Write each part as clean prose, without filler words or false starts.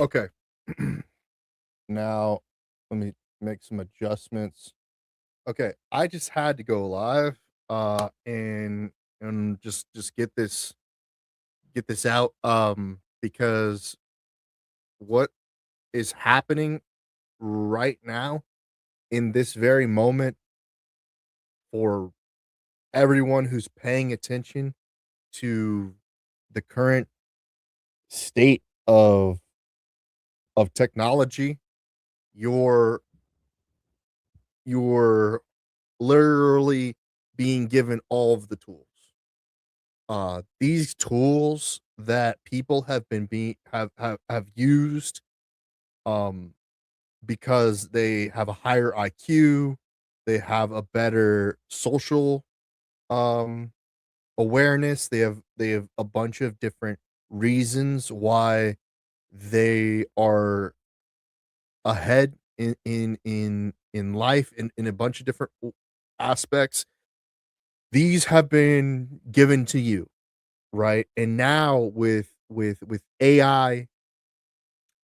Okay. Now, let me make some adjustments. Okay, I just had to go live, and just get this out, because what is happening right now in this very moment for everyone who's paying attention to the current state of technology, you're you're literally being given all of the tools. These tools that people have been being have used, um, because they have a higher IQ, they have a better social, um, awareness, they have a bunch of different reasons why they are ahead in life in a bunch of different aspects. These have been given to you, right? And now with AI,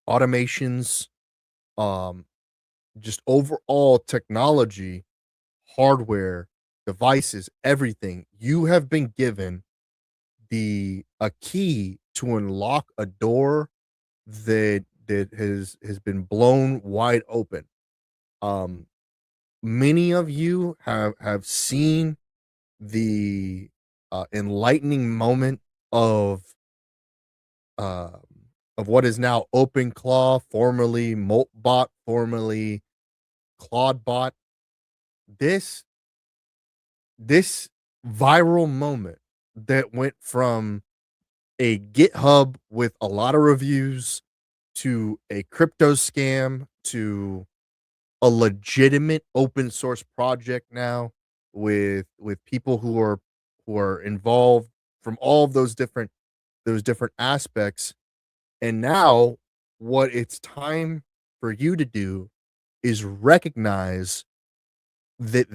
automations, um, just overall technology, hardware, devices, everything, you have been given the a key to unlock a door that has been blown wide open. Um, Many of you have seen the enlightening moment of um, of what is now OpenClaw, formerly Moltbot, formerly Claudebot. This this viral moment that went from a GitHub with a lot of reviews to a crypto scam to a legitimate open source project now with people who are involved from all of those different aspects. And now what it's time for you to do is recognize that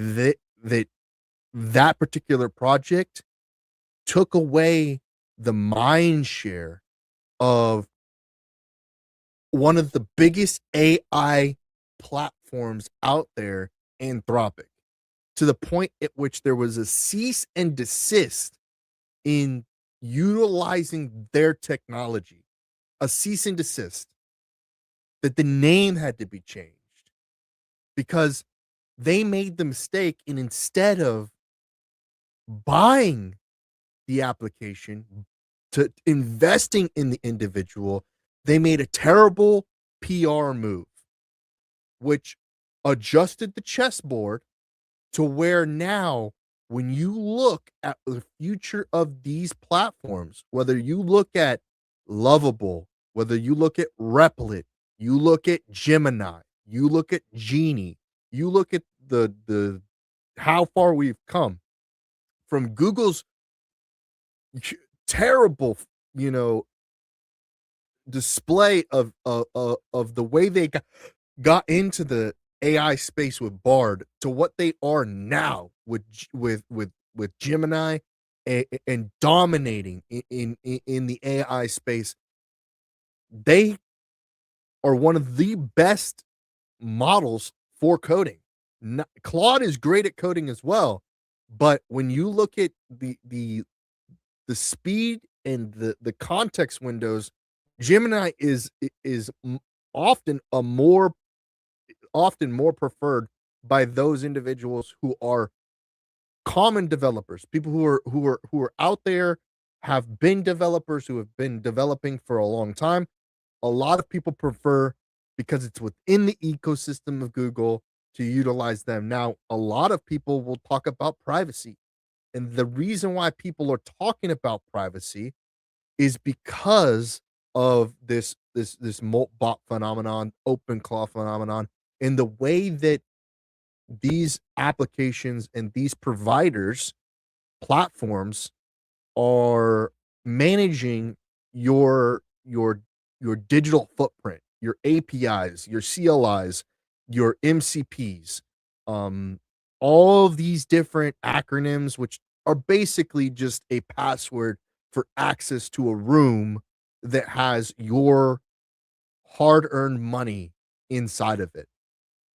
particular project took away the mind share of one of the biggest AI platforms out there, Anthropic, to the point at which there was a cease and desist in utilizing their technology, a cease and desist, that the name had to be changed because they made the mistake, and instead of buying the application, to investing in the individual, they made a terrible PR move, which adjusted the chessboard to where now, when you look at the future of these platforms, whether you look at Lovable, whether you look at Replit, you look at Gemini, you look at Genie, you look at the how far we've come from Google's terrible, you know, display of the way they got into the AI space with Bard to what they are now with Gemini, and dominating in the AI space. They are one of the best models for coding. Claude is great at coding as well, but when you look at the speed and the context windows, Gemini is often a more often more preferred by those individuals who are common developers, people who are out there, have been developers who have been developing for a long time. A lot of people prefer, because it's within the ecosystem of Google, to utilize them. Now, a lot of people will talk about privacy. And the reason why people are talking about privacy is because of this Moltbot phenomenon, OpenClaw phenomenon, and the way that these applications and these providers, platforms, are managing your your digital footprint, your APIs, your CLIs, your MCPs, um, all of these different acronyms, which are basically just a password for access to a room that has your hard-earned money inside of it.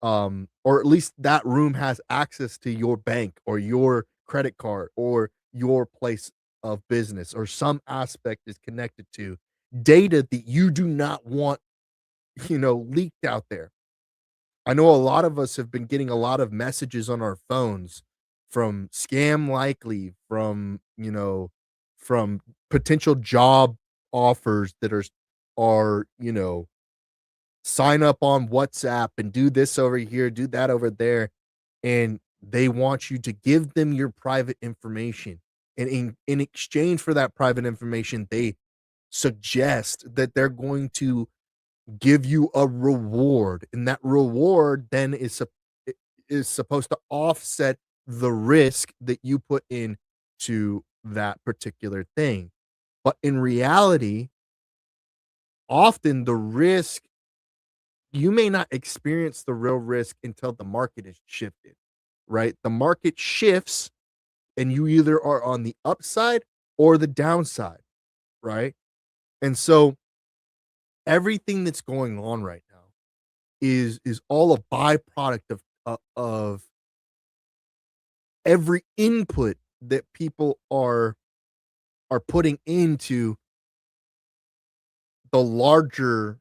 Or at least that room has access to your bank or your credit card or your place of business, or some aspect is connected to data that you do not want, leaked out there. I know a lot of us have been getting a lot of messages on our phones from scam likely, from potential job offers that are sign up on WhatsApp and do this over here, do that over there, and they want you to give them your private information. And in exchange for that private information, they suggest that they're going to give you a reward, and that reward then is supposed to offset the risk that you put in to that particular thing. But in reality, often the risk, you may not experience the real risk until the market is shifted, right? The market shifts and you either are on the upside or the downside, right? And so everything that's going on right now is all a byproduct of every input that people are putting into the larger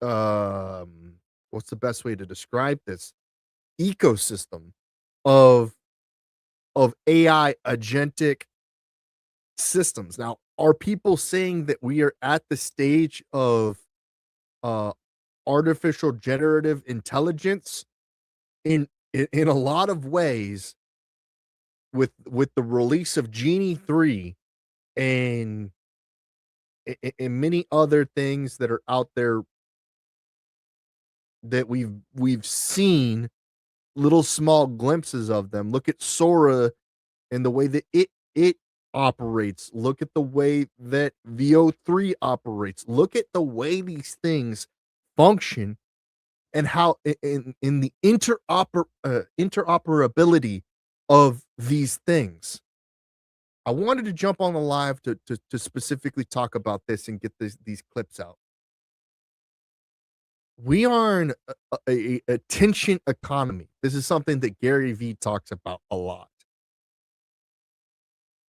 um what's the best way to describe this ecosystem of AI agentic systems. Now, are people saying that we are at the stage of uh artificial generative intelligence? In a lot of ways, with the release of Genie 3 and and many other things that are out there that we've seen little small glimpses of them. Look at Sora and the way that it operates. Look at the way that VO3 operates. Look at the way these things function and how in the interoperability of these things. I wanted to jump on the live to specifically talk about this and get these clips out. We are in a attention economy. This is something that Gary Vee talks about a lot.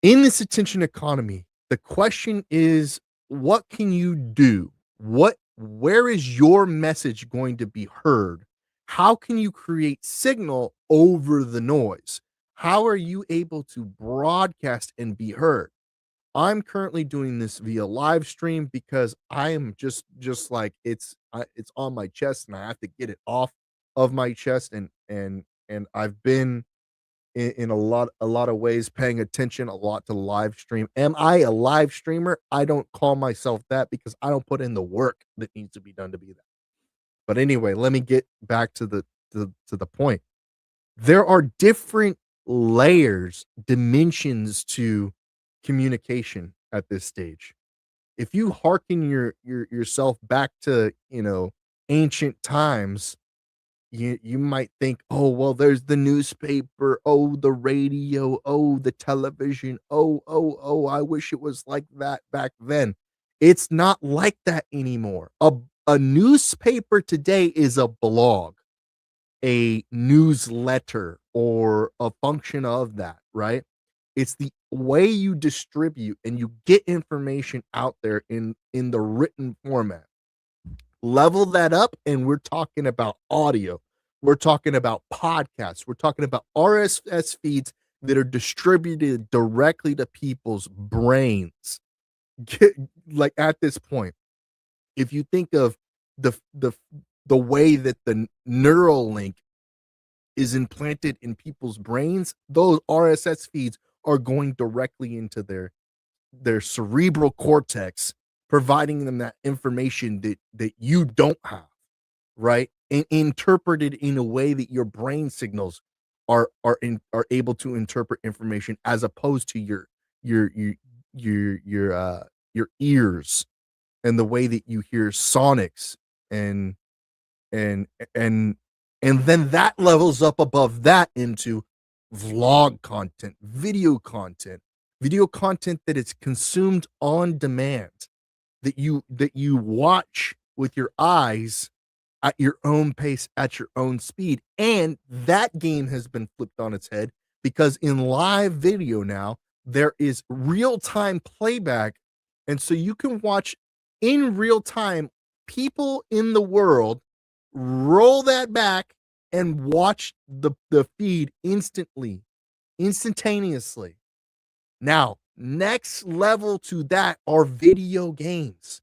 In this attention economy, the question is, what can you do? Where is your message going to be heard? How can you create signal over the noise? How are you able to broadcast and be heard? I'm currently doing this via live stream because I am just like it's on my chest and I have to get it off of my chest, and I've been in a lot of ways paying attention a lot to live stream. Am I a live streamer? I don't call myself that because I don't put in the work that needs to be done to be that. But anyway, let me get back to the point. There are different layers, dimensions to communication at this stage. If you hearken yourself back to, ancient times, you might think, "Oh, well, there's the newspaper, oh, the radio, oh, the television, oh, I wish it was like that back then." It's not like that anymore. A newspaper today is a blog, a newsletter, or a function of that, right? It's the way you distribute and you get information out there in the written format. Level that up, and we're talking about audio. We're talking about podcasts. We're talking about RSS feeds that are distributed directly to people's brains. Get, like at this point, if you think of the the the way that the neural link is implanted in people's brains, those RSS feeds are going directly into their cerebral cortex, providing them that information that you don't have, right? And interpreted in a way that your brain signals are able to interpret information as opposed to your your your ears and the way that you hear sonics and and and and then that levels up above that into vlog content, video content that is consumed on demand. that you watch with your eyes at your own pace, at your own speed. And that game has been flipped on its head because in live video now, there is real time playback. And so you can watch in real time people in the world roll that back and watch the feed instantaneously. Now, next level to that are video games,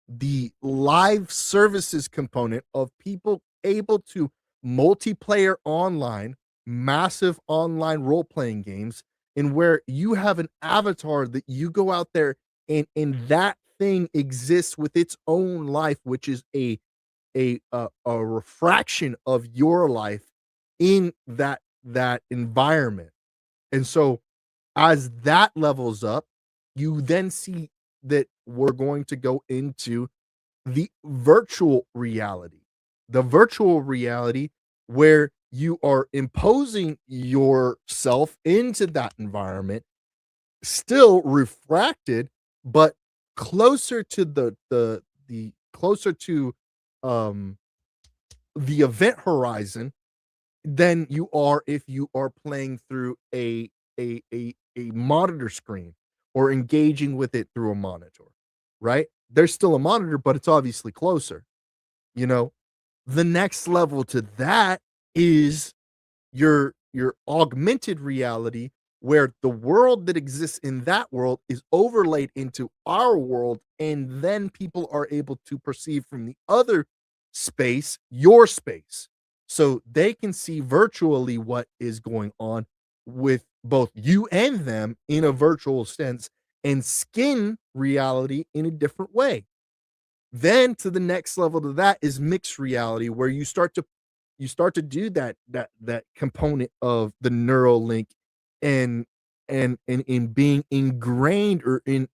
the live services component of people able to multiplayer online, massive online role playing games, and where you have an avatar that you go out there and that thing exists with its own life, which is a refraction of your life in that environment. And so as that levels up, you then see that we're going to go into the virtual reality. The virtual reality where you are imposing yourself into that environment, still refracted, but closer to the closer to um the event horizon than you are if you are playing through a monitor screen or engaging with it through a monitor, right? There's still a monitor, but it's obviously closer, you know? The next level to that is your augmented reality where the world that exists in that world is overlaid into our world, and then people are able to perceive from the other space your space, so they can see virtually what is going on with both you and them in a virtual sense, and skin reality in a different way. Then to the next level to that is mixed reality, where you start to do that component of the neural link and and in being ingrained or and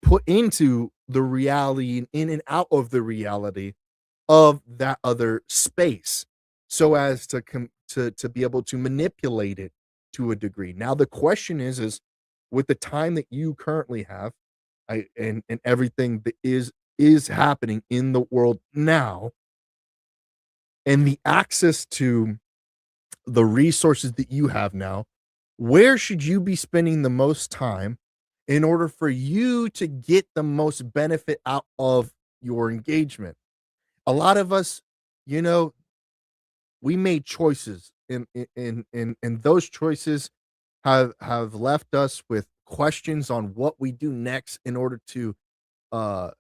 put into the reality and in and out of the reality of that other space, so as to be able to manipulate it to a degree. Now the question is with the time that you currently have, and everything that is happening in the world now, and the access to the resources that you have now, where should you be spending the most time in order for you to get the most benefit out of your engagement? A lot of us, you know, we made choices, and those choices have left us with questions on what we do next in order uh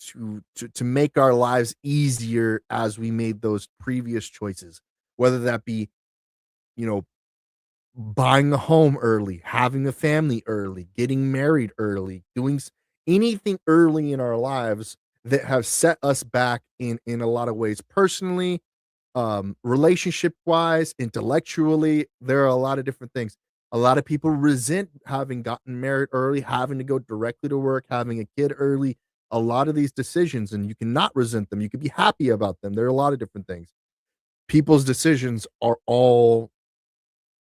to make our lives easier as we made those previous choices, whether that be, you know, buying a home early, having a family early, getting married early, doing anything early in our lives that have set us back in a lot of ways personally, relationship wise, intellectually. There are a lot of different things. A lot of people resent having gotten married early, having to go directly to work, having a kid early. A lot of these decisions, and you cannot resent them. You can be happy about them. There are a lot of different things. People's decisions are all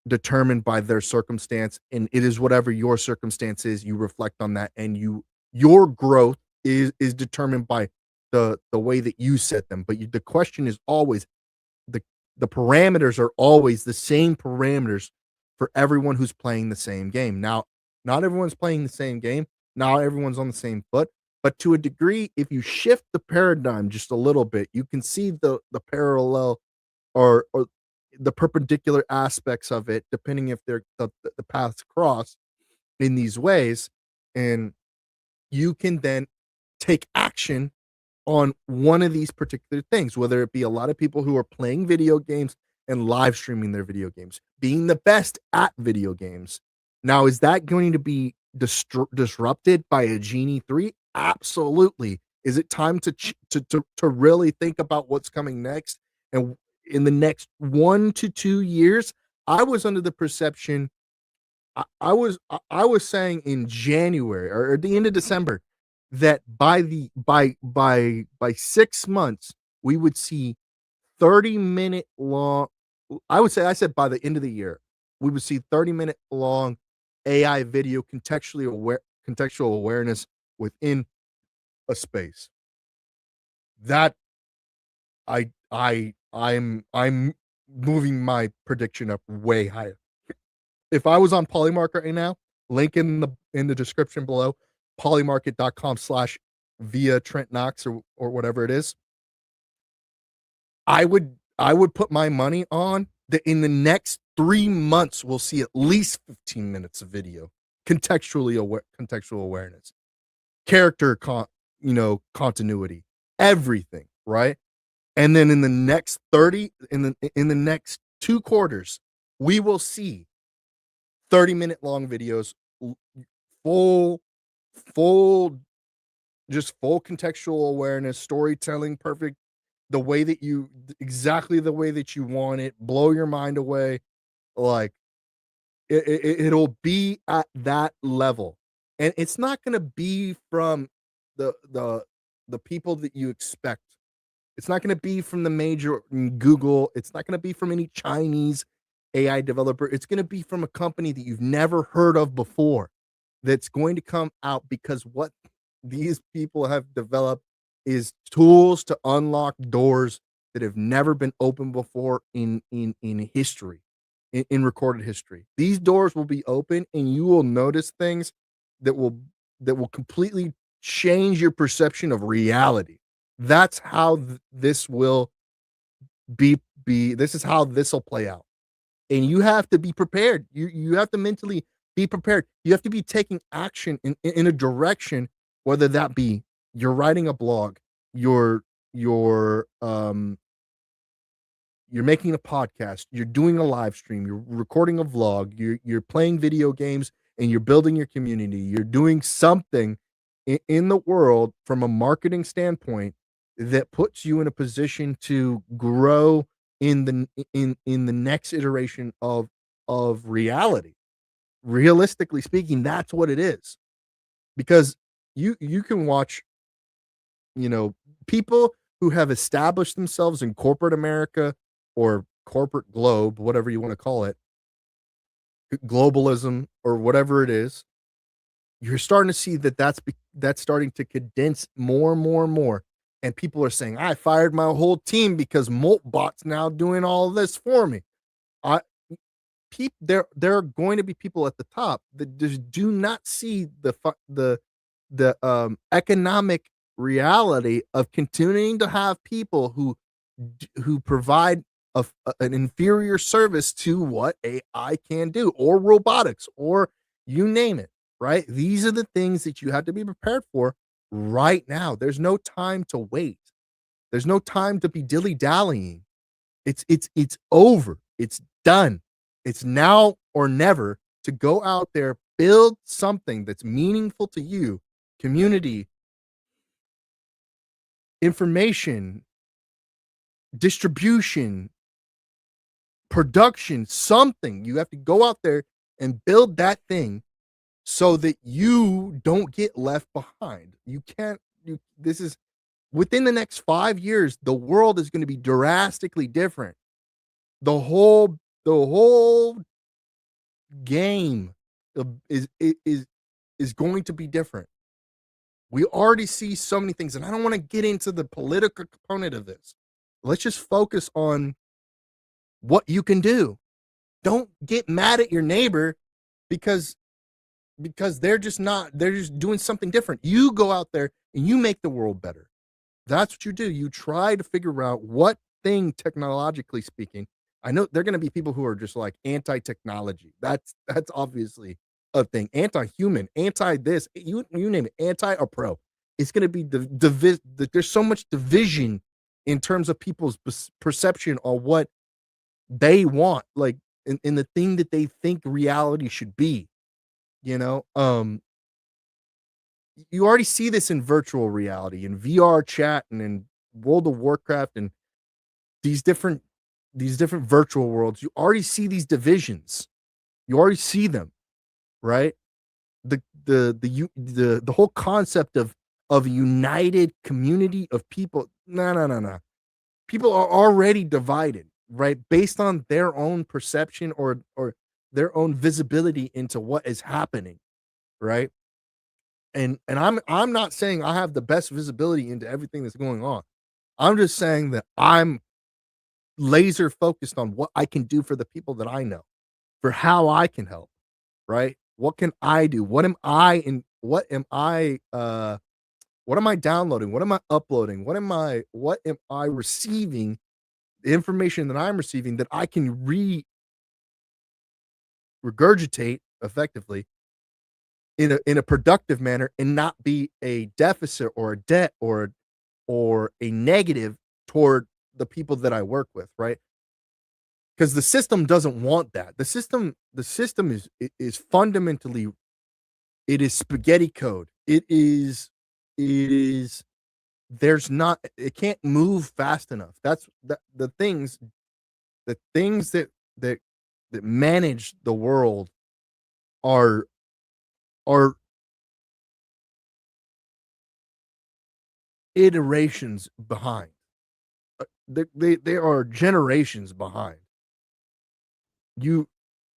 determined by their circumstance, and it is whatever your circumstance is, you reflect on that, and your growth is determined by the way that you set them. But the question is always, the the parameters are always the same parameters for everyone who's playing the same game. Now, not everyone's playing the same game, not everyone's on the same foot, but to a degree, if you shift the paradigm just a little bit, you can see the parallel or the perpendicular aspects of it, depending if they're the paths cross in these ways, and you can then take action on one of these particular things, whether it be a lot of people who are playing video games and live streaming their video games, being the best at video games. Now, is that going to be disrupted by a Genie 3? Absolutely. Is it time to really think about what's coming next? And in the next 1 to 2 years, I was under the perception I was saying in January or at the end of December that by 6 months, we would see 30-minute long. I said by the end of the year, we would see 30-minute long AI video contextually aware contextual awareness within a space. That I'm moving my prediction up way higher. If I was on Polymarket right now, link in the description below, polymarket.com slash via Trent Knox or whatever it is. I would put my money on that in the next 3 months we'll see at least 15 minutes of video, contextual awareness, character continuity, everything, right? And then in the next 30 in the next 2 quarters, we will see 30-minute long videos, full full just full contextual awareness, storytelling, perfect, the way that you exactly the way that you want it, blow your mind away. Like it'll be at that level. And it's not going to be from the the the people that you expect. It's not going to be from the major Google. It's not going to be from any Chinese AI developer. It's going to be from a company that you've never heard of before that's going to come out because what these people have developed is tools to unlock doors that have never been opened before in history, in recorded history. These doors will be open and you will notice things that will completely change your perception of reality. That's how this will be this is how this will play out. And you have to be prepared. You have to mentally be prepared. You have to be taking action in a direction, whether that be you're writing a blog, you're you're um you're making a podcast, you're doing a live stream, you're recording a vlog, you're playing video games and you're building your community. You're doing something in the world from a marketing standpoint that puts you in a position to grow in the next iteration of reality. Realistically speaking, that's what it is. Because you can watch, you know, people who have established themselves in corporate America or corporate globe, whatever you want to call it, globalism or whatever it is, you're starting to see that that's starting to condense more and more and more. And people are saying, I fired my whole team because Moltbot's now doing all this for me. I there are going to be people at the top that just do not see the economic reality of continuing to have people who provide an inferior service to what AI can do, or robotics, or you name it, right? These are the things that you have to be prepared for right now. There's no time to wait. There's no time to be dilly-dallying. It's over. It's done. It's now or never to go out there, build something that's meaningful to you, community, information, distribution, production, something. You have to go out there and build that thing so that you don't get left behind. You can't this is within the next 5 years, the world is going to be drastically different. The whole game is going to be different. We already see so many things, and I don't want to get into the political component of this. Let's just focus on what you can do. Don't get mad at your neighbor because they're just doing something different. You go out there and you make the world better. That's what you do. You try to figure out what thing, technologically speaking. I know there are going to be people who are just like anti-technology. That's obviously a thing. Anti-human, anti this, you name it, anti or pro. It's going to be there's so much division in terms of people's perception on what they want, like in the thing that they think reality should be. You know, you already see this in virtual reality, in VR chat, and in World of Warcraft, and these different virtual worlds. You already see these divisions. You already see them, right? The whole concept of a united community of people. No, no, no, no. People are already divided, right? Based on their own perception or their own visibility into what is happening, right? I'm not saying I have the best visibility into everything that's going on. I'm just saying that I'm laser focused on what I can do for the people that I know, for how I can help, right? What can I do? What am I downloading? What am I uploading? What am I receiving? The information that I'm receiving that I can regurgitate effectively in a productive manner and not be a deficit or a debt or a negative toward the people that I work with, right? Because the system doesn't want that. The system is fundamentally, it is spaghetti code. It is there's not, it can't move fast enough. That's the things that that manage the world are are iterations behind. They are generations behind. You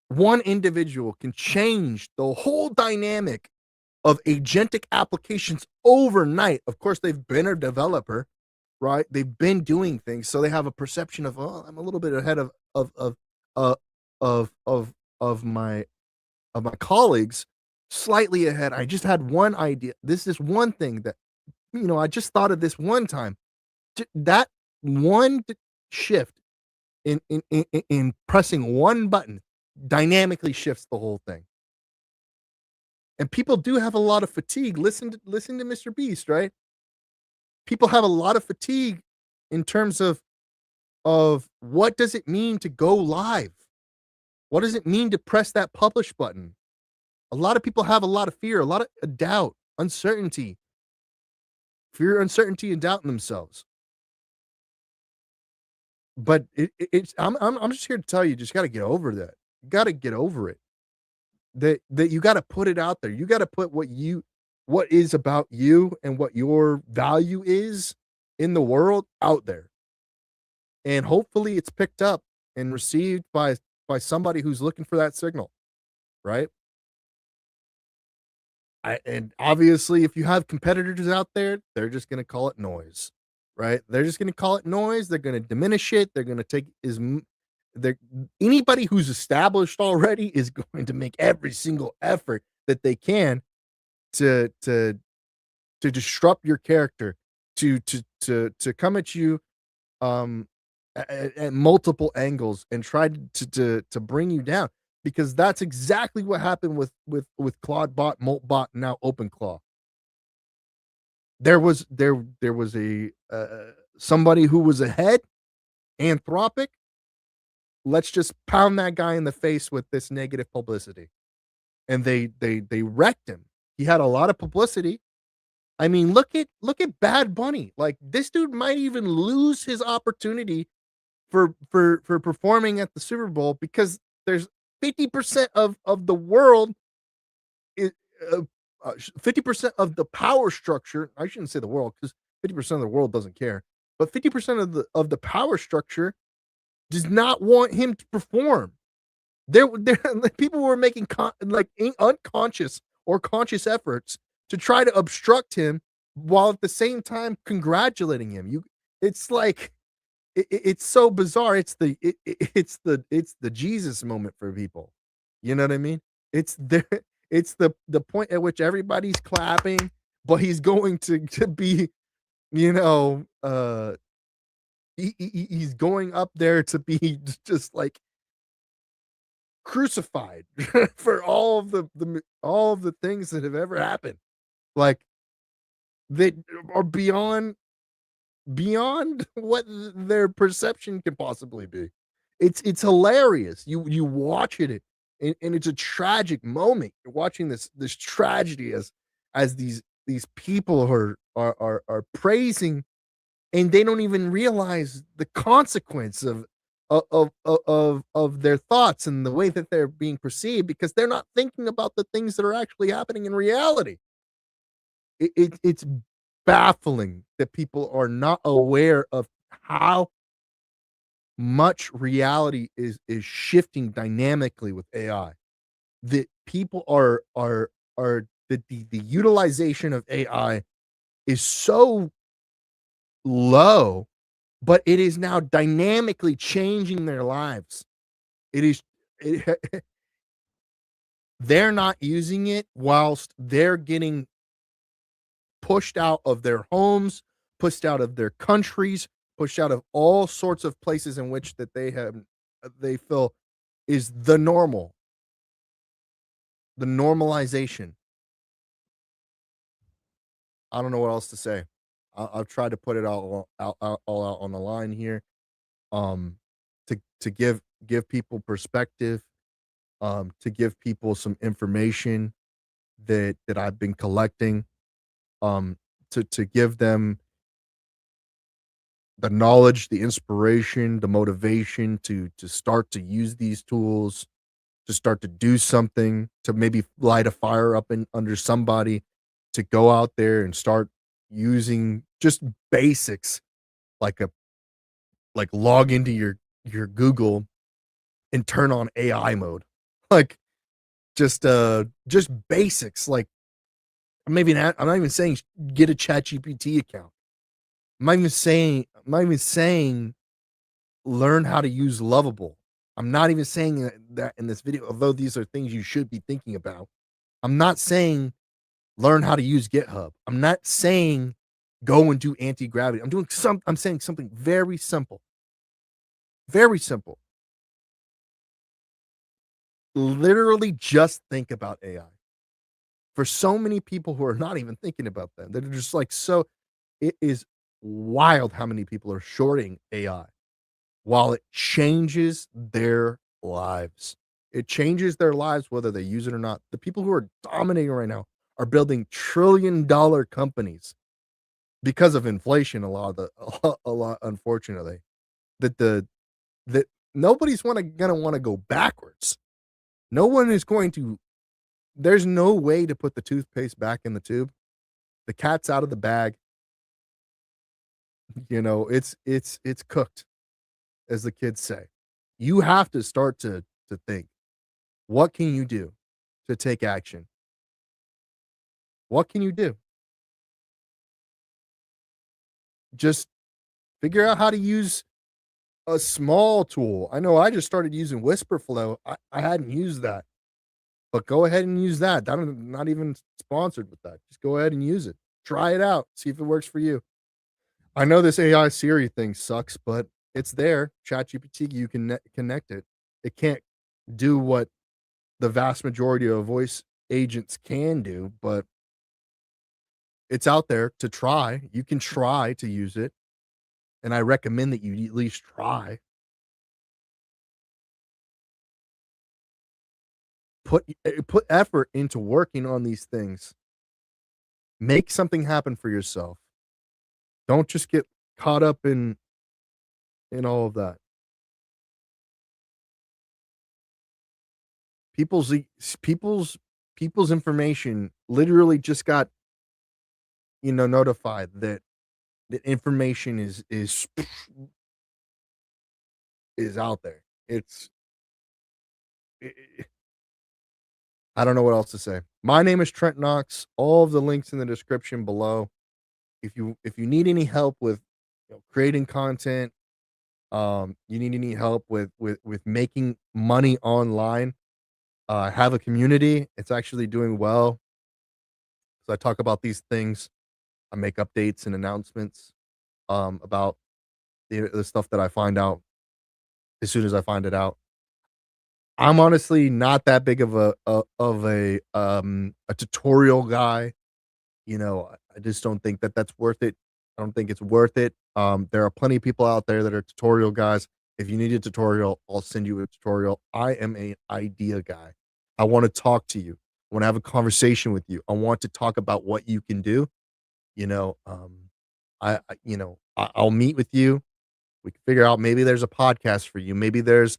One individual can change the whole dynamic of agentic applications overnight. Of course, they've been a developer, right? They've been doing things, so they have a perception of, oh, I'm a little bit ahead uh, of of my colleagues, slightly ahead. I just had one idea. This is one thing that, I just thought of this one time. That one shift in pressing one button dynamically shifts the whole thing. And people do have a lot of fatigue. Listen to Mr. Beast, right? People have a lot of fatigue in terms of what does it mean to go live? What does it mean to press that publish button? A lot of people have a lot of fear, a lot of doubt, uncertainty, fear, uncertainty, and doubt in themselves. But I'm just here to tell you, just got to get over that. You got to get over it. That you got to put it out there. You got to put what is about you and what your value is in the world out there. And hopefully it's picked up and received by somebody who's looking for that signal, right? And obviously, if you have competitors out there, they're just going to call it noise, right? They're just going to call it noise. They're going to diminish it. They're going to take they're anybody who's established already is going to make every single effort that they can to disrupt your character, to come at you um at multiple angles and try to bring you down, because that's exactly what happened with Claude Bot, Moltbot, and now OpenClaw. There was a somebody who was ahead, Anthropic. Let's just pound that guy in the face with this negative publicity, and they wrecked him. He had a lot of publicity. I mean, look at Bad Bunny. Like, this dude might even lose his opportunity for performing at the Super Bowl, because there's 50% of the world is, 50% of the power structure. I shouldn't say the world, because 50% of the world doesn't care, but 50% of the power structure does not want him to perform. There like, people were making unconscious or conscious efforts to try to obstruct him, while at the same time congratulating him. It's like, it's so bizarre. It's the Jesus moment for people. You know what I mean? It's there. It's the point at which everybody's clapping, but he's going to be, you know, he's going up there to be just like crucified for all of the things that have ever happened. Like, that are beyond what their perception can possibly be. It's hilarious. You watch it, and it's a tragic moment. You're watching this tragedy as these people are praising, and they don't even realize the consequence of their thoughts and the way that they're being perceived, because they're not thinking about the things that are actually happening in reality. It's baffling that people are not aware of how much reality is shifting dynamically with AI. That people are the utilization of AI is so low, but it is now dynamically changing their lives. It is it, they're not using it whilst they're getting pushed out of their homes, pushed out of their countries, pushed out of all sorts of places in which that they feel is the normal, the normalization. I don't know what else to say. I've tried to put it all out on the line here, um, to give people perspective, to give people some information that I've been collecting, um, to give them the knowledge, the inspiration, the motivation to start to use these tools, to start to do something, to maybe light a fire up in under somebody, to go out there and start using just basics like a like log into your Google and turn on AI mode. Like just basics like I'm not even saying get a chat GPT account. I'm not even saying learn how to use Lovable. I'm not even saying that in this video, although these are things you should be thinking about. I'm not saying learn how to use GitHub. I'm not saying go and do anti-gravity. I'm saying something very simple. Very simple. Literally just think about AI. For so many people who are not even thinking about them, they're just like so it is wild how many people are shorting AI while it changes their lives. It changes their lives whether they use it or not. The people who are dominating right now are building trillion-dollar companies because of inflation, a lot of the a lot unfortunately. That the that nobody's gonna wanna go backwards. No one is going to there's no way to put the toothpaste back in the tube. The cat's out of the bag. It's cooked, as the kids say. You have to start to think, what can you do to take action? What can you do? Just figure out how to use a small tool. I know I just started using Whisperflow. I hadn't used that, but go ahead and use that. I'm not even sponsored with that. Just go ahead and use it. Try it out. See if it works for you. I know this AI Siri thing sucks, but it's there. ChatGPT, you can connect it. It can't do what the vast majority of voice agents can do, but it's out there to try. You can try to use it, and I recommend that you at least try. Put effort into working on these things. Make something happen for yourself. Don't just get caught up in all of that. People's e people's people's information literally just got, notified that information is out there. I I don't know what else to say. My name is Trent Knox. All of the links in the description below. If you need any help with creating content, you need any help with making money online, I have a community. It's actually doing well. So I talk about these things. I make updates and announcements about the stuff that I find out as soon as I find it out. I'm honestly not that big of a tutorial guy. I just don't think that that's worth it. I don't think it's worth it. There are plenty of people out there that are tutorial guys. If you need a tutorial, I'll send you a tutorial. I am an idea guy. I want to talk to you. I want to have a conversation with you. I want to talk about what you can do. You know, I'll meet with you. We can figure out maybe there's a podcast for you. Maybe there's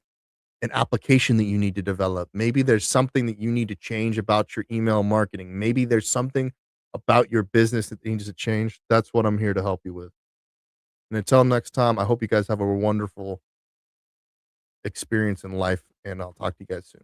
an application that you need to develop. Maybe there's something that you need to change about your email marketing. Maybe there's something about your business that needs to change. That's what I'm here to help you with. And until next time, I hope you guys have a wonderful experience in life, and I'll talk to you guys soon.